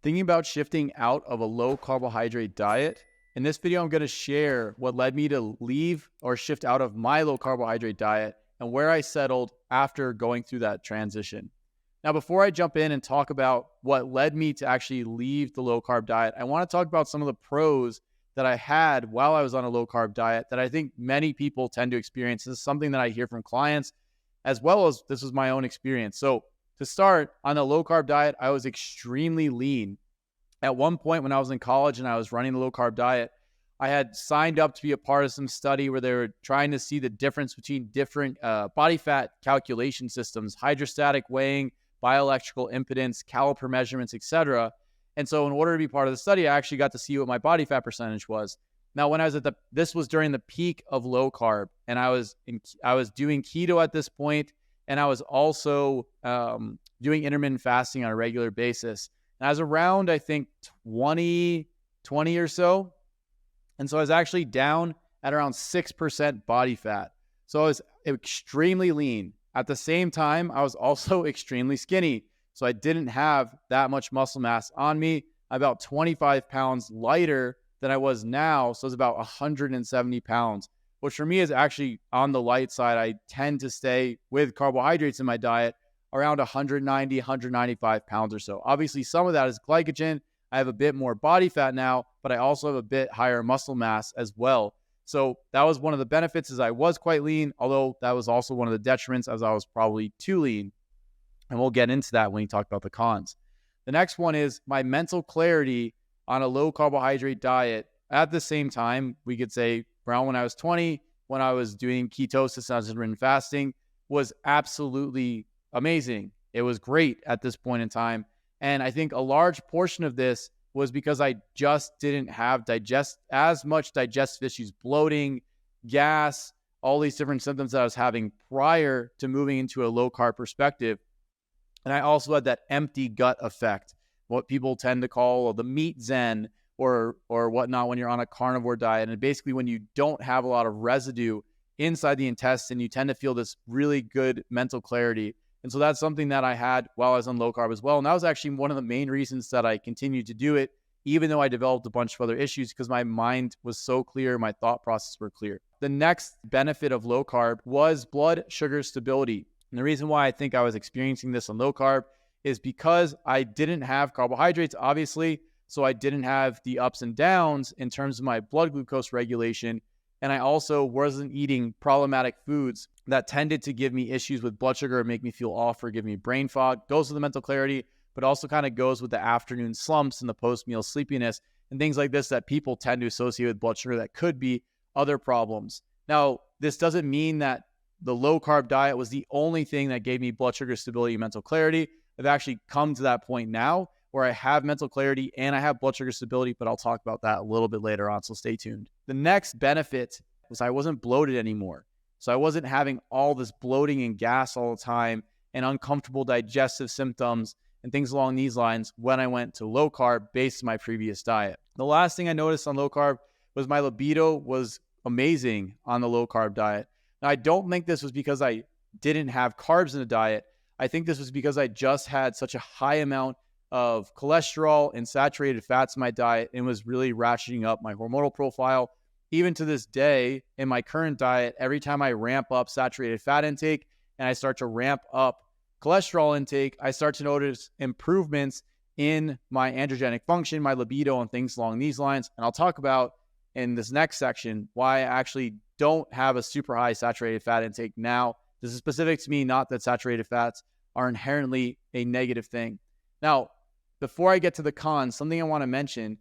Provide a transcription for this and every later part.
Thinking about shifting out of a low carbohydrate diet. In this video, I'm going to share what led me to leave or shift out of my low carbohydrate diet and where I settled after going through that transition. Now, before I jump in and talk about what led me to actually leave the low carb diet, I want to talk about some of the pros that I had while I was on a low carb diet that I think many people tend to experience. This is something that I hear from clients, as well as this was my own experience. So to start, on a low carb diet, I was extremely lean. At one point when I was in college and I was running the low carb diet, I had signed up to be a part of some study where they were trying to see the difference between different body fat calculation systems, hydrostatic weighing, bioelectrical impedance, caliper measurements, etc. And so in order to be part of the study, I actually got to see what my body fat percentage was. Now, when I was this was during the peak of low carb, and I was doing keto at this point, and I was also doing intermittent fasting on a regular basis. And I was around, I think, 20 or so. And so I was actually down at around 6% body fat. So I was extremely lean. At the same time, I was also extremely skinny. So I didn't have that much muscle mass on me. I'm about 25 pounds lighter than I was now. So it's about 170 pounds, which for me is actually on the light side. I tend to stay with carbohydrates in my diet around 190, 195 pounds or so. Obviously, some of that is glycogen. I have a bit more body fat now, but I also have a bit higher muscle mass as well. So that was one of the benefits, is I was quite lean, although that was also one of the detriments, as I was probably too lean. And we'll get into that when we talk about the cons. The next one is my mental clarity on a low carbohydrate diet. At the same time, we could say around when I was 20, when I was doing ketosis and I was intermittent fasting, was absolutely amazing. It was great at this point in time. And I think a large portion of this was because I just didn't have as much digestive issues, bloating, gas, all these different symptoms that I was having prior to moving into a low carb perspective. And I also had that empty gut effect, what people tend to call the meat zen or whatnot when you're on a carnivore diet. And basically when you don't have a lot of residue inside the intestine, you tend to feel this really good mental clarity. And so that's something that I had while I was on low carb as well. And that was actually one of the main reasons that I continued to do it, even though I developed a bunch of other issues, because my mind was so clear, my thought processes were clear. The next benefit of low carb was blood sugar stability. And the reason why I think I was experiencing this on low carb is because I didn't have carbohydrates, obviously. So I didn't have the ups and downs in terms of my blood glucose regulation. And I also wasn't eating problematic foods that tended to give me issues with blood sugar or make me feel off or give me brain fog. Goes with the mental clarity, but also kind of goes with the afternoon slumps and the post-meal sleepiness and things like this that people tend to associate with blood sugar that could be other problems. Now, this doesn't mean that the low carb diet was the only thing that gave me blood sugar stability and mental clarity. I've actually come to that point now where I have mental clarity and I have blood sugar stability, but I'll talk about that a little bit later on, so stay tuned. The next benefit was I wasn't bloated anymore. So I wasn't having all this bloating and gas all the time and uncomfortable digestive symptoms and things along these lines when I went to low carb based on my previous diet. The last thing I noticed on low carb was my libido was amazing on the low carb diet. Now, I don't think this was because I didn't have carbs in the diet. I think this was because I just had such a high amount of cholesterol and saturated fats in my diet and was really ratcheting up my hormonal profile. Even to this day, in my current diet, every time I ramp up saturated fat intake and I start to ramp up cholesterol intake, I start to notice improvements in my androgenic function, my libido, and things along these lines. And I'll talk about in this next section why I actually don't have a super high saturated fat intake now. This is specific to me, not that saturated fats are inherently a negative thing. Now, before I get to the cons, something I want to mention,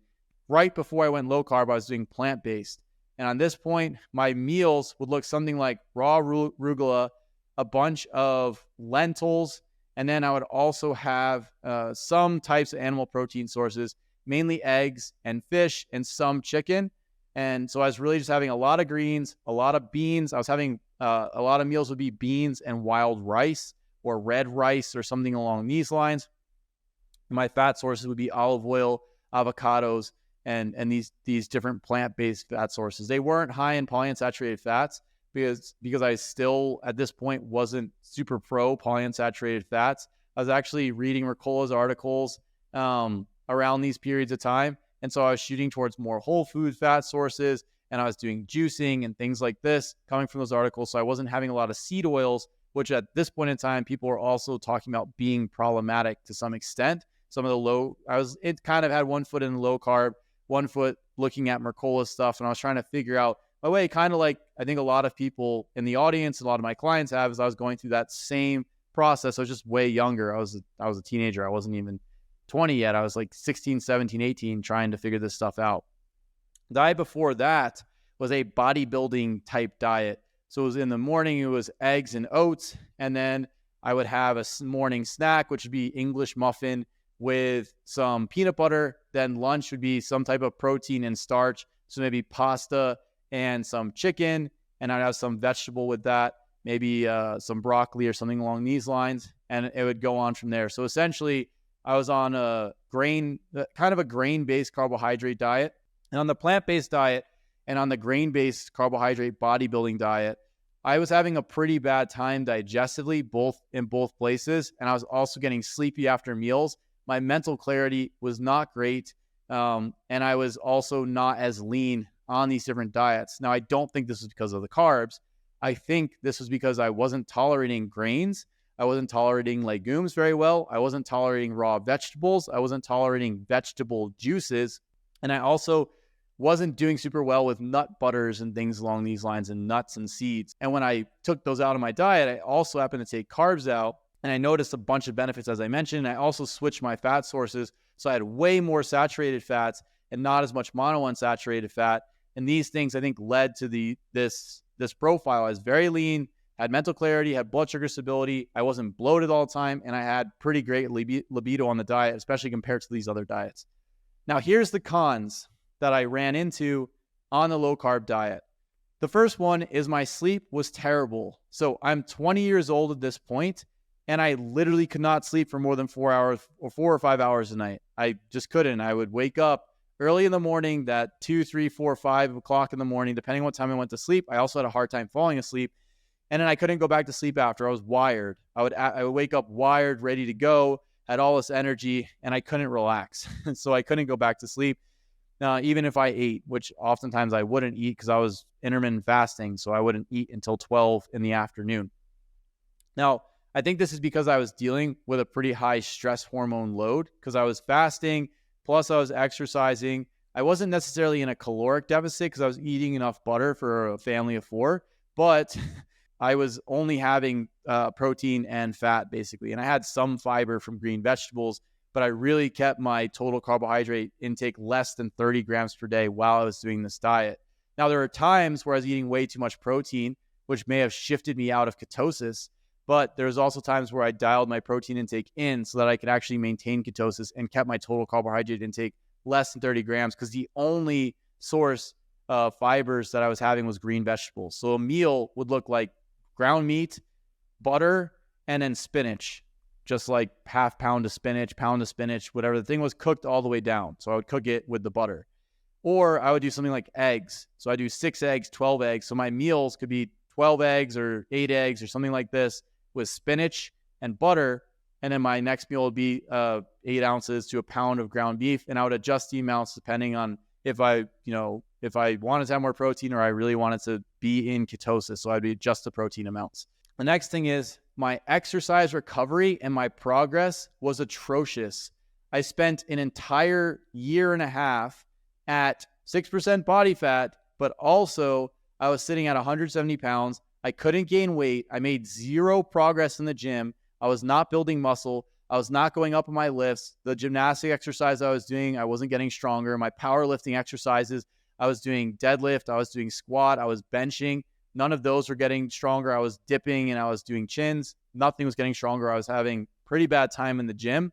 right before I went low carb, I was doing plant-based. And on this point, my meals would look something like raw arugula, a bunch of lentils, and then I would also have some types of animal protein sources, mainly eggs and fish and some chicken. And so I was really just having a lot of greens, a lot of beans. I was having a lot of meals would be beans and wild rice or red rice or something along these lines. And my fat sources would be olive oil, avocados, and these different plant-based fat sources. They weren't high in polyunsaturated fats because I still at this point wasn't super pro polyunsaturated fats. I was actually reading Mercola's articles around these periods of time. And so I was shooting towards more whole food fat sources, and I was doing juicing and things like this coming from those articles. So I wasn't having a lot of seed oils, which at this point in time, people were also talking about being problematic to some extent. Some of the it kind of had one foot in low carb, one foot looking at Mercola stuff. And I was trying to figure out my way, kind of like I think a lot of people in the audience, a lot of my clients have, as I was going through that same process. I was just way younger. I was a teenager. I wasn't even 20 yet. I was like 16, 17, 18, trying to figure this stuff out. The diet before that was a bodybuilding type diet. So it was in the morning, it was eggs and oats. And then I would have a morning snack, which would be English muffin with some peanut butter. Then lunch would be some type of protein and starch. So maybe pasta and some chicken. And I'd have some vegetable with that, maybe some broccoli or something along these lines. And it would go on from there. So essentially, I was on a kind of a grain-based carbohydrate diet. And on the plant-based diet and on the grain-based carbohydrate bodybuilding diet, I was having a pretty bad time digestively, in both places. And I was also getting sleepy after meals. My mental clarity was not great. And I was also not as lean on these different diets. Now, I don't think this was because of the carbs. I think this was because I wasn't tolerating grains. I wasn't tolerating legumes very well. I wasn't tolerating raw vegetables. I wasn't tolerating vegetable juices. And I also wasn't doing super well with nut butters and things along these lines, and nuts and seeds. And when I took those out of my diet, I also happened to take carbs out. And I noticed a bunch of benefits, as I mentioned. I also switched my fat sources. So I had way more saturated fats and not as much monounsaturated fat. And these things, I think, led to this profile. I was very lean, had mental clarity, had blood sugar stability. I wasn't bloated all the time, and I had pretty great libido on the diet, especially compared to these other diets. Now, here's the cons that I ran into on the low-carb diet. The first one is my sleep was terrible. So I'm 20 years old at this point, and I literally could not sleep for more than 4 hours or 4 or 5 hours a night. I just couldn't. I would wake up early in the morning, that 2, 3, 4, 5 o'clock in the morning, depending on what time I went to sleep. I also had a hard time falling asleep. And then I couldn't go back to sleep after. I was wired. I would wake up wired, ready to go, had all this energy, and I couldn't relax. So I couldn't go back to sleep, even if I ate, which oftentimes I wouldn't eat because I was intermittent fasting. So I wouldn't eat until 12 in the afternoon. Now, I think this is because I was dealing with a pretty high stress hormone load because I was fasting, plus I was exercising. I wasn't necessarily in a caloric deficit because I was eating enough butter for a family of 4, but I was only having protein and fat, basically. And I had some fiber from green vegetables, but I really kept my total carbohydrate intake less than 30 grams per day while I was doing this diet. Now, there are times where I was eating way too much protein, which may have shifted me out of ketosis, but there's also times where I dialed my protein intake in so that I could actually maintain ketosis and kept my total carbohydrate intake less than 30 grams because the only source of fibers that I was having was green vegetables. So a meal would look like ground meat, butter, and then spinach, just like half pound of spinach, whatever. The thing was cooked all the way down. So I would cook it with the butter. Or I would do something like eggs. So I do 6 eggs, 12 eggs. So my meals could be 12 eggs or 8 eggs or something like this with spinach and butter. And then my next meal would be 8 ounces to a pound of ground beef. And I would adjust the amounts depending on if I wanted to have more protein or I really wanted to be in ketosis. So I'd adjust the protein amounts. The next thing is my exercise recovery and my progress was atrocious. I spent an entire year and a half at 6% body fat, but also I was sitting at 170 pounds. I couldn't gain weight. I made zero progress in the gym. I was not building muscle. I was not going up on my lifts. The gymnastic exercise I was doing, I wasn't getting stronger. My powerlifting exercises, I was doing deadlift, I was doing squat, I was benching. None of those were getting stronger. I was dipping and I was doing chins. Nothing was getting stronger. I was having pretty bad time in the gym.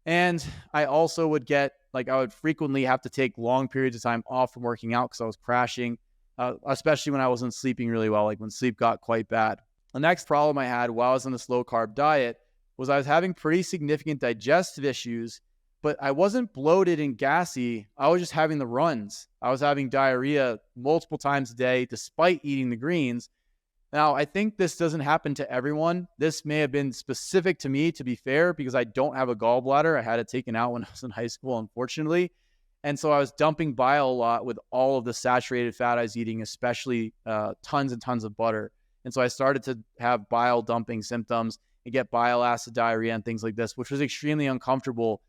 And I also would I would frequently have to take long periods of time off from working out because I was crashing, especially when I wasn't sleeping really well, like when sleep got quite bad. The next problem I had while I was on this low carb diet was I was having pretty significant digestive issues, but I wasn't bloated and gassy. I was just having the runs. I was having diarrhea multiple times a day despite eating the greens. Now, I think this doesn't happen to everyone. This may have been specific to me, to be fair, because I don't have a gallbladder. I had it taken out when I was in high school, unfortunately. And so I was dumping bile a lot with all of the saturated fat I was eating, especially tons and tons of butter. And so I started to have bile dumping symptoms and get bile acid diarrhea and things like this, which was extremely uncomfortable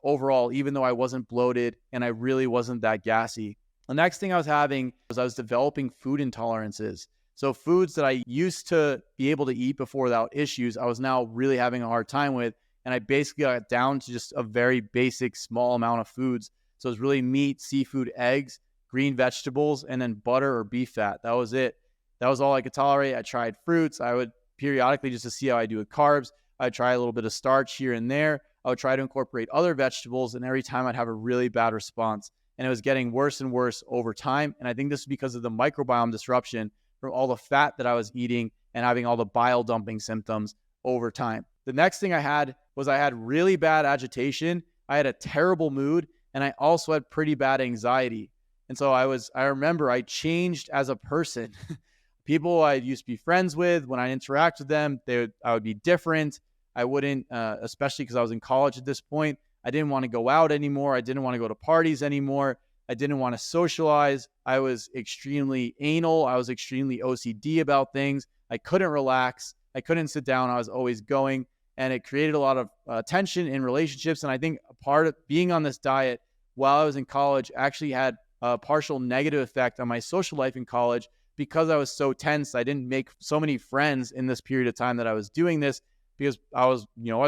overall, even though I wasn't bloated and I really wasn't that gassy. The next thing I was having was I was developing food intolerances. So foods that I used to be able to eat before without issues, I was now really having a hard time with. And I basically got down to just a very basic small amount of foods. So it's really meat, seafood, eggs, green vegetables, and then butter or beef fat. That was it. That was all I could tolerate. I tried fruits. I would periodically, just to see how I do with carbs, I'd try a little bit of starch here and there. I would try to incorporate other vegetables, and every time I'd have a really bad response. And it was getting worse and worse over time. And I think this is because of the microbiome disruption from all the fat that I was eating and having all the bile dumping symptoms over time. The next thing I had was I had really bad agitation. I had a terrible mood, and I also had pretty bad anxiety. And so I remember I changed as a person. People I used to be friends with, when I interact with them, I would be different. I wouldn't, especially because I was in college at this point, I didn't want to go out anymore. I didn't want to go to parties anymore. I didn't want to socialize. I was extremely anal. I was extremely OCD about things. I couldn't relax. I couldn't sit down. I was always going. And it created a lot of tension in relationships. And I think a part of being on this diet while I was in college actually had a partial negative effect on my social life in college because I was so tense. I didn't make so many friends in this period of time that I was doing this because I was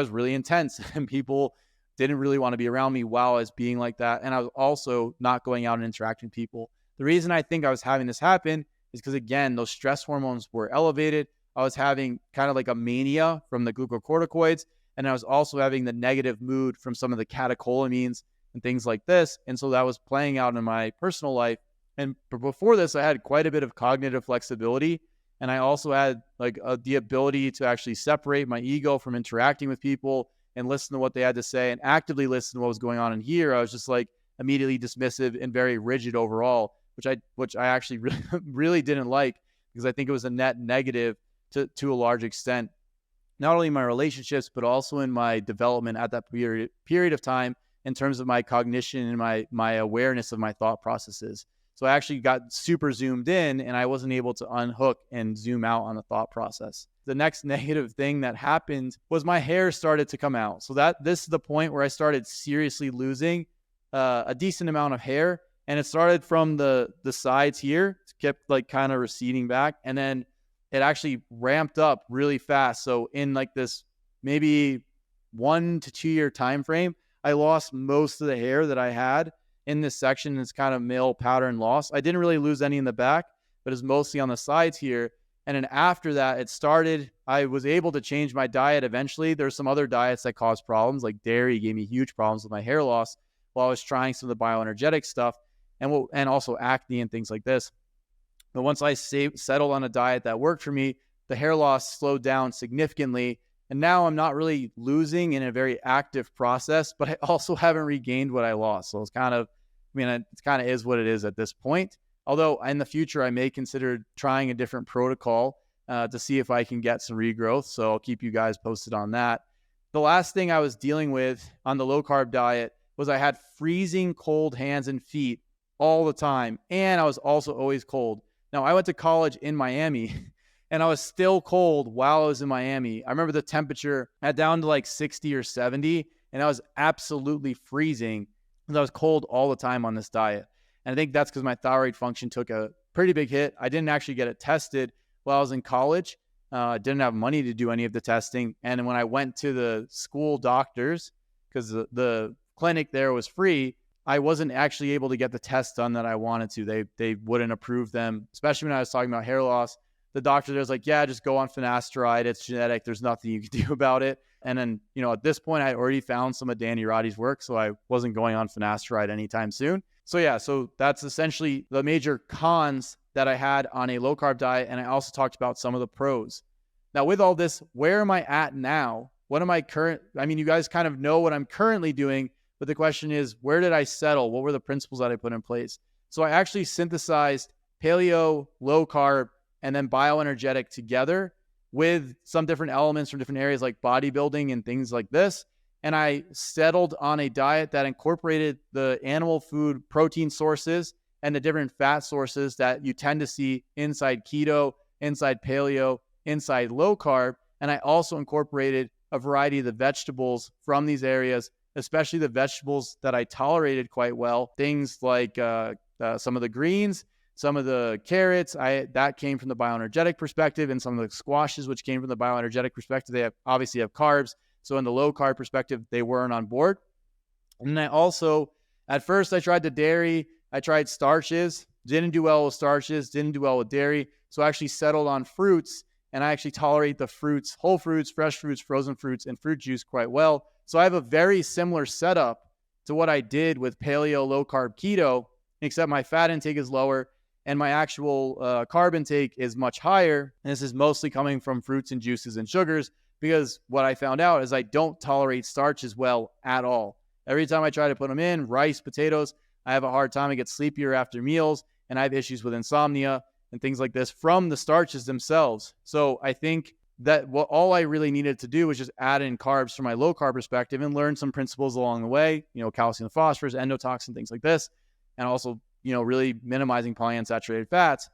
really intense and people didn't really want to be around me while I was being like that. And I was also not going out and interacting with people. The reason I think I was having this happen is because, again, those stress hormones were elevated. I was having kind of like a mania from the glucocorticoids, and I was also having the negative mood from some of the catecholamines and things like this. And so that was playing out in my personal life. And before this, I had quite a bit of cognitive flexibility. And I also had the ability to actually separate my ego from interacting with people and listen to what they had to say and actively listen to what was going on in here. I was just like immediately dismissive and very rigid overall, which I actually really, really didn't like because I think it was a net negative to a large extent, not only in my relationships, but also in my development at that period of time in terms of my cognition and my awareness of my thought processes. So I actually got super zoomed in and I wasn't able to unhook and zoom out on the thought process. The next negative thing that happened was my hair started to come out. So this is the point where I started seriously losing a decent amount of hair. And it started from the sides here. It kept like kind of receding back. And then it actually ramped up really fast. So in like this maybe 1 to 2 year time frame, I lost most of the hair that I had in this section. It's kind of male pattern loss. I didn't really lose any in the back, but it's mostly on the sides here. And then after that, I was able to change my diet eventually. There's some other diets that cause problems, like dairy gave me huge problems with my hair loss while I was trying some of the bioenergetic stuff and also acne and things like this. But once I settled on a diet that worked for me, the hair loss slowed down significantly. And now I'm not really losing in a very active process, but I also haven't regained what I lost. So it kind of is what it is at this point. Although in the future, I may consider trying a different protocol to see if I can get some regrowth. So I'll keep you guys posted on that. The last thing I was dealing with on the low carb diet was I had freezing cold hands and feet all the time. And I was also always cold. Now, I went to college in Miami and I was still cold while I was in Miami. I remember the temperature had down to like 60 or 70, and I was absolutely freezing because I was cold all the time on this diet. And I think that's because my thyroid function took a pretty big hit. I didn't actually get it tested while I was in college. I didn't have money to do any of the testing. And when I went to the school doctors, because the clinic there was free, I wasn't actually able to get the test done that I wanted to. They wouldn't approve them, especially when I was talking about hair loss. The doctor there was like, yeah, just go on finasteride. It's genetic. There's nothing you can do about it. And then, at this point, I had already found some of Danny Roddy's work, so I wasn't going on finasteride anytime soon. So that's essentially the major cons that I had on a low-carb diet, and I also talked about some of the pros. Now, with all this, where am I at now? You guys kind of know what I'm currently doing, but the question is, where did I settle? What were the principles that I put in place? So I actually synthesized paleo, low carb, and then bioenergetic together with some different elements from different areas like bodybuilding and things like this. And I settled on a diet that incorporated the animal food protein sources and the different fat sources that you tend to see inside keto, inside paleo, inside low carb. And I also incorporated a variety of the vegetables from these areas, especially the vegetables that I tolerated quite well. Things like some of the greens, some of the carrots, that came from the bioenergetic perspective, and some of the squashes, which came from the bioenergetic perspective. They obviously have carbs. So in the low carb perspective, they weren't on board. And then I also, at first I tried the dairy, I tried starches, didn't do well with starches, didn't do well with dairy. So I actually settled on fruits, and I actually tolerate the fruits, whole fruits, fresh fruits, frozen fruits, and fruit juice quite well. So I have a very similar setup to what I did with paleo, low carb, keto, except my fat intake is lower and my actual carb intake is much higher. And this is mostly coming from fruits and juices and sugars, because what I found out is I don't tolerate starch as well at all. Every time I try to put them in, rice, potatoes, I have a hard time. I get sleepier after meals, and I have issues with insomnia and things like this from the starches themselves. So I think that all I really needed to do was just add in carbs from my low carb perspective and learn some principles along the way, calcium, phosphorus, endotoxin, things like this, and also, really minimizing polyunsaturated fats.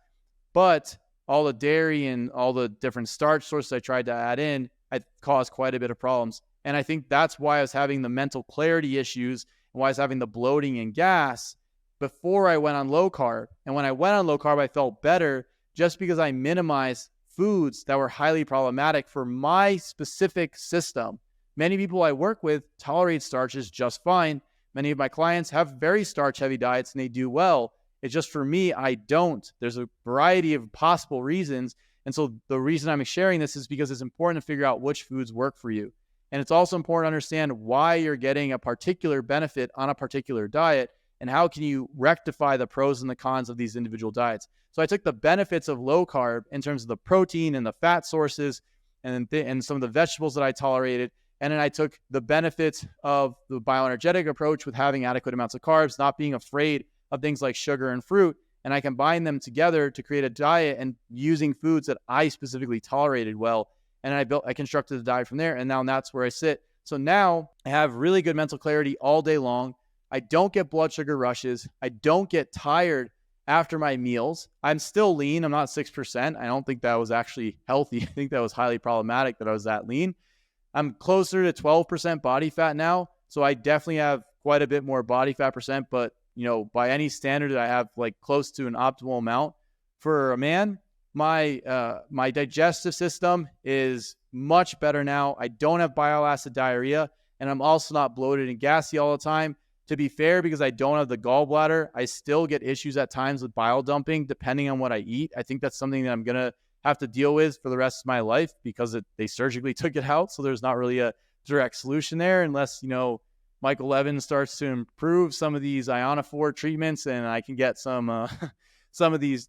But all the dairy and all the different starch sources I tried to add in, I caused quite a bit of problems. And I think that's why I was having the mental clarity issues and why I was having the bloating and gas before I went on low carb. And when I went on low carb, I felt better just because I minimized foods that were highly problematic for my specific system. Many people I work with tolerate starches just fine. Many of my clients have very starch-heavy diets and they do well. It's just for me, I don't. There's a variety of possible reasons. And so the reason I'm sharing this is because it's important to figure out which foods work for you. And it's also important to understand why you're getting a particular benefit on a particular diet and how can you rectify the pros and the cons of these individual diets. So I took the benefits of low carb in terms of the protein and the fat sources and some of the vegetables that I tolerated. And then I took the benefits of the bioenergetic approach with having adequate amounts of carbs, not being afraid of things like sugar and fruit. And I combined them together to create a diet and using foods that I specifically tolerated well. And I constructed the diet from there. And now that's where I sit. So now I have really good mental clarity all day long. I don't get blood sugar rushes. I don't get tired after my meals. I'm still lean. I'm not 6%. I don't think that was actually healthy. I think that was highly problematic that I was that lean. I'm closer to 12% body fat now. So I definitely have quite a bit more body fat percent, but by any standard, I have like close to an optimal amount. For a man, my digestive system is much better now. I don't have bile acid diarrhea, and I'm also not bloated and gassy all the time. To be fair, because I don't have the gallbladder, I still get issues at times with bile dumping depending on what I eat. I think that's something that I'm going to have to deal with for the rest of my life because they surgically took it out. So there's not really a direct solution there unless, Michael Levin starts to improve some of these ionophore treatments and I can get some of these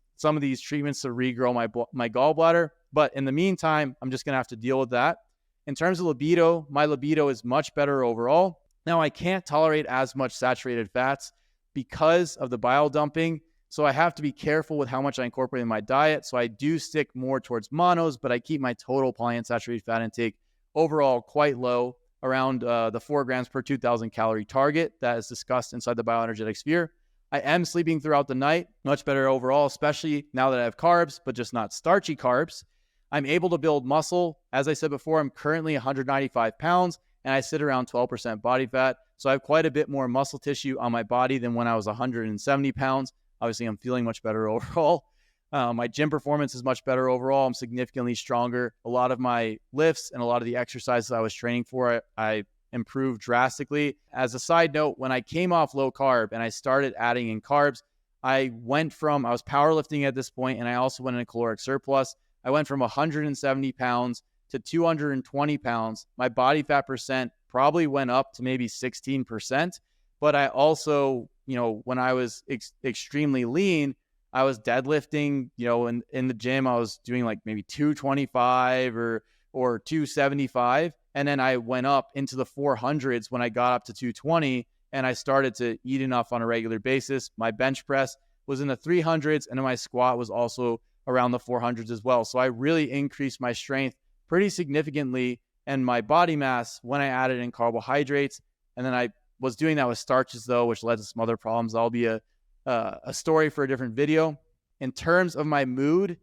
treatments to regrow my gallbladder. But in the meantime, I'm just going to have to deal with that. In terms of libido, my libido is much better overall. Now, I can't tolerate as much saturated fats because of the bile dumping. So I have to be careful with how much I incorporate in my diet. So I do stick more towards monos, but I keep my total polyunsaturated fat intake overall quite low, around the 4 grams per 2,000 calorie target that is discussed inside the bioenergetic sphere. I am sleeping throughout the night, much better overall, especially now that I have carbs, but just not starchy carbs. I'm able to build muscle. As I said before, I'm currently 195 pounds and I sit around 12% body fat. So I have quite a bit more muscle tissue on my body than when I was 170 pounds. Obviously, I'm feeling much better overall. My gym performance is much better overall. I'm significantly stronger. A lot of my lifts and a lot of the exercises I was training for, I improved drastically. As a side note, when I came off low carb and I started adding in carbs, I was powerlifting at this point, and I also went in a caloric surplus. I went from 170 pounds to 220 pounds. My body fat percent probably went up to maybe 16%. But I also, when I was extremely lean, I was deadlifting, in the gym, I was doing like maybe 225 or 275. And then I went up into the 400s when I got up to 220 and I started to eat enough on a regular basis. My bench press was in the 300s and my squat was also around the 400s as well. So I really increased my strength pretty significantly and my body mass when I added in carbohydrates. And then I was doing that with starches though, which led to some other problems. That'll be a story for a different video. In terms of my mood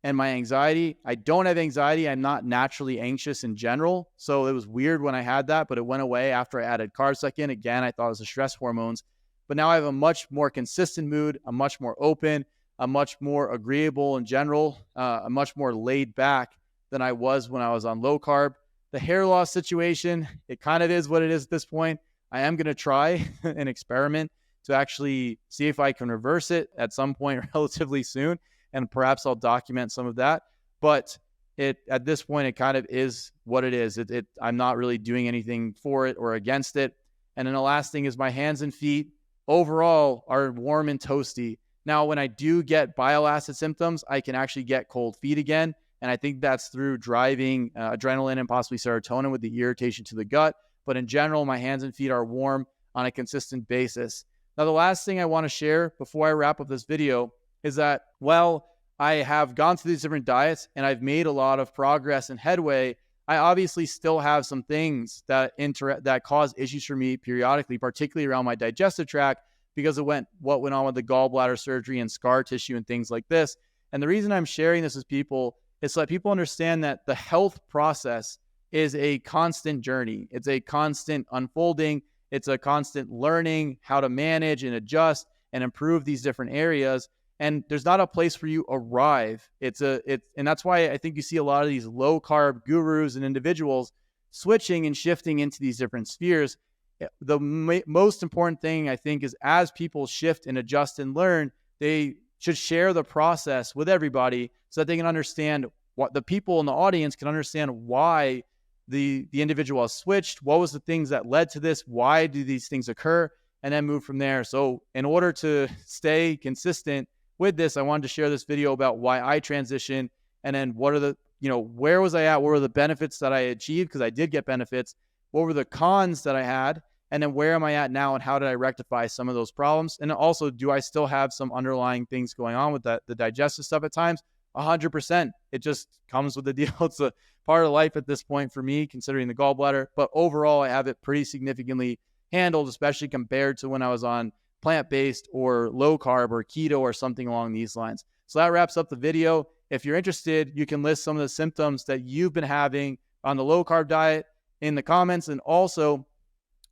and my anxiety, I don't have anxiety. I'm not naturally anxious in general. So it was weird when I had that, but it went away after I added carbs back in. Again, I thought it was the stress hormones. But now I have a much more consistent mood. I'm much more open. I'm much more agreeable in general. I'm much more laid back than I was when I was on low carb. The hair loss situation, it kind of is what it is at this point. I am going to try an experiment to actually see if I can reverse it at some point relatively soon. And perhaps I'll document some of that. But at this point, it kind of is what it is. I'm not really doing anything for it or against it. And then the last thing is my hands and feet overall are warm and toasty. Now, when I do get bile acid symptoms, I can actually get cold feet again. And I think that's through driving adrenaline and possibly serotonin with the irritation to the gut. But in general, my hands and feet are warm on a consistent basis. Now, the last thing I want to share before I wrap up this video is that, well, I have gone through these different diets and I've made a lot of progress and headway. I obviously still have some things that cause issues for me periodically, particularly around my digestive tract, because of what went on with the gallbladder surgery and scar tissue and things like this. And the reason I'm sharing this with people is so that people understand that the health process is a constant journey. It's a constant unfolding. It's a constant learning how to manage and adjust and improve these different areas. And there's not a place where you arrive. And that's why I think you see a lot of these low carb gurus and individuals switching and shifting into these different spheres. The most important thing I think is as people shift and adjust and learn, they should share the process with everybody so that they can understand what the people in the audience can understand why the individual has switched, what was the things that led to this, why do these things occur, and then move from there. So in order to stay consistent with this, I wanted to share this video about why I transitioned and then what are the, where was I at? What were the benefits that I achieved? Because I did get benefits. What were the cons that I had? And then where am I at now and how did I rectify some of those problems? And also, do I still have some underlying things going on with the digestive stuff at times? 100%. It just comes with the deal. It's a part of life at this point for me, considering the gallbladder. But overall, I have it pretty significantly handled, especially compared to when I was on plant-based or low carb or keto or something along these lines. So that wraps up the video. If you're interested, you can list some of the symptoms that you've been having on the low carb diet in the comments, and also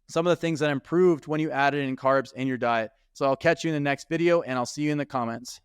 some of the things that improved when you added in carbs in your diet. So I'll catch you in the next video and I'll see you in the comments.